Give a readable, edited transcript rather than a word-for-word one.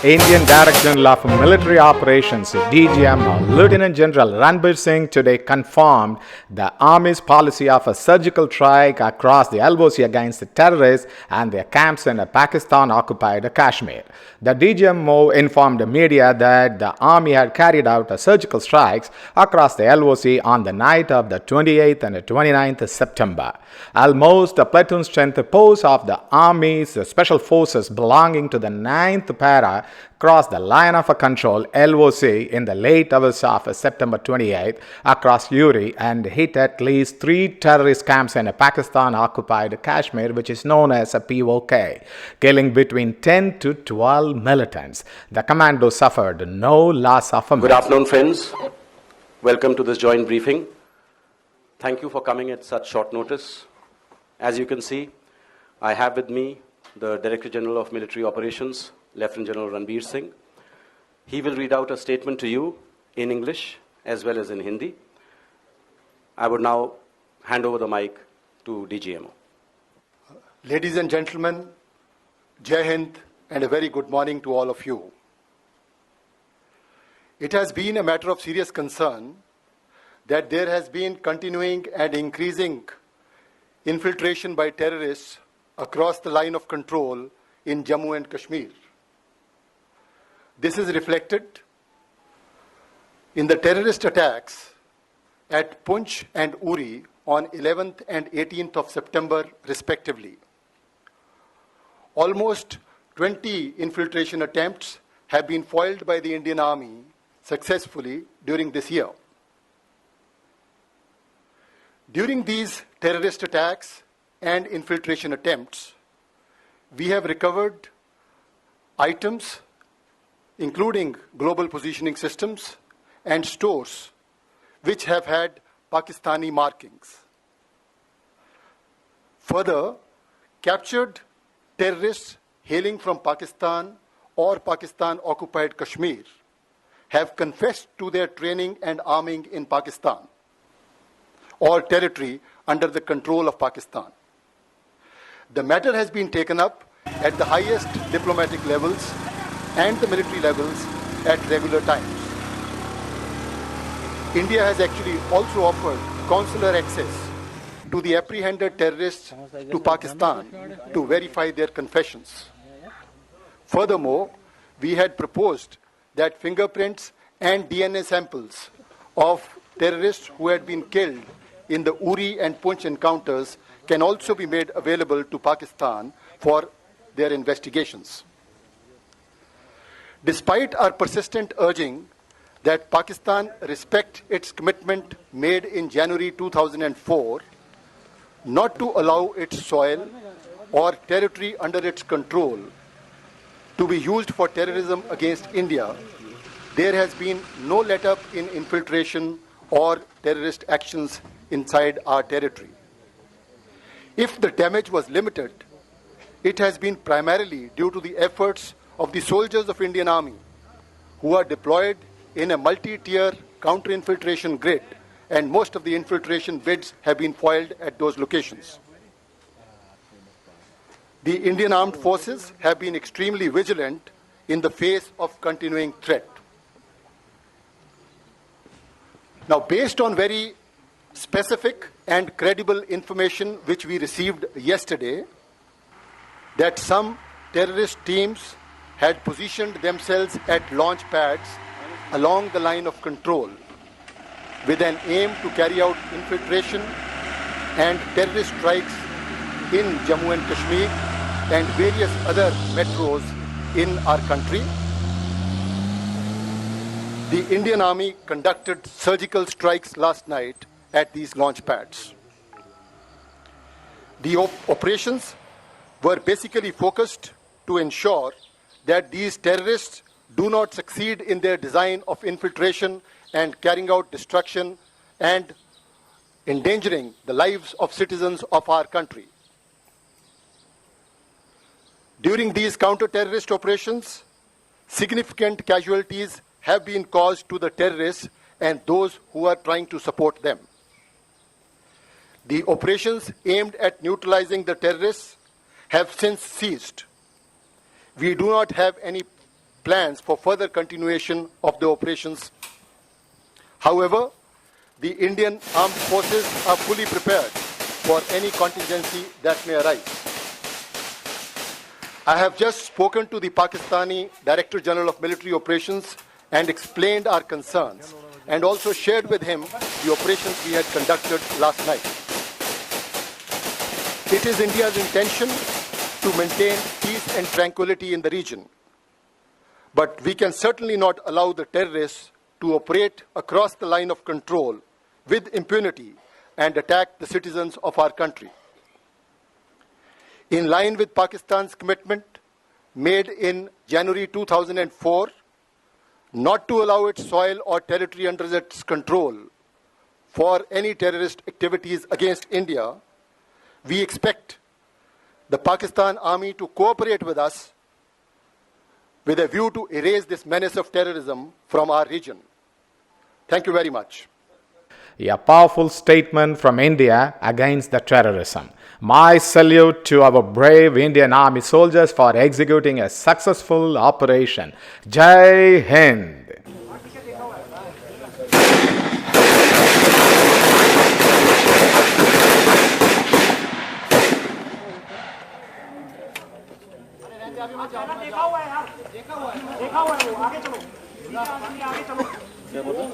Indian Director General of Military Operations (DGMO) Lieutenant General Ranbir Singh today confirmed the Army's policy of a surgical strike across the LOC against the terrorists and their camps in Pakistan-occupied Kashmir. The DGMO informed the media that the Army had carried out surgical strikes across the LOC on the night of the 28th and 29th September. Almost a platoon-strength post of the Army's special forces belonging to the 9th Para crossed the line of control LOC in the late hours of September 28 across Uri and hit at least 3 terrorist camps in Pakistan-occupied Kashmir, which is known as a POK, killing between 10 to 12 militants. The commandos suffered no loss of men. Good afternoon, friends. Welcome to this joint briefing. Thank you for coming at such short notice. As you can see, I have with me the Director General of Military Operations, Lieutenant General Ranbir Singh. He will read out a statement to you in English as well as in Hindi. I would now hand over the mic to DGMO. Ladies and gentlemen, Jai Hind and a very good morning to all of you. It has been a matter of serious concern that there has been continuing and increasing infiltration by terrorists across the line of control in Jammu and Kashmir. This is reflected in the terrorist attacks at Poonch and Uri on 11th and 18th of September, respectively. Almost 20 infiltration attempts have been foiled by the Indian Army successfully during this year. During these terrorist attacks and infiltration attempts, we have recovered items including global positioning systems and stores which have had Pakistani markings. Further, captured terrorists hailing from Pakistan or Pakistan-occupied Kashmir have confessed to their training and arming in Pakistan or territory under the control of Pakistan. The matter has been taken up at the highest diplomatic levels and the military levels at regular times. India has actually also offered consular access to the apprehended terrorists to Pakistan to verify their confessions. Furthermore, we had proposed that fingerprints and DNA samples of terrorists who had been killed in the Uri and Poonch encounters can also be made available to Pakistan for their investigations. Despite our persistent urging that Pakistan respect its commitment made in January 2004 not to allow its soil or territory under its control to be used for terrorism against India, there has been no let-up in infiltration or terrorist actions inside our territory. If the damage was limited, it has been primarily due to the efforts of the soldiers of Indian Army who are deployed in a multi-tier counter-infiltration grid, and most of the infiltration bids have been foiled at those locations. The Indian Armed Forces have been extremely vigilant in the face of continuing threat. Now, based on very specific and credible information which we received yesterday, that some terrorist teams had positioned themselves at launch pads along the line of control with an aim to carry out infiltration and terrorist strikes in Jammu and Kashmir and various other metros in our country. The Indian Army conducted surgical strikes last night at these launch pads. The operations were basically focused to ensure that these terrorists do not succeed in their design of infiltration and carrying out destruction and endangering the lives of citizens of our country. During these counter-terrorist operations, significant casualties have been caused to the terrorists and those who are trying to support them. The operations aimed at neutralizing the terrorists have since ceased. We do not have any plans for further continuation of the operations. However, the Indian armed forces are fully prepared for any contingency that may arise. I have just spoken to the Pakistani Director General of Military Operations and explained our concerns, and also shared with him the operations we had conducted last night. It is India's intention to maintain peace and tranquility in the region, but we can certainly not allow the terrorists to operate across the line of control with impunity and attack the citizens of our country. In line with Pakistan's commitment made in January 2004 not to allow its soil or territory under its control for any terrorist activities against India, we expect the Pakistan Army to cooperate with us with a view to erase this menace of terrorism from our region. Thank you very much. A powerful statement from India against the terrorism. My salute to our brave Indian Army soldiers for executing a successful operation. Jai Hind. देखा हुआ है यार, देखा हुआ है वो, आगे चलो, आगे चलो।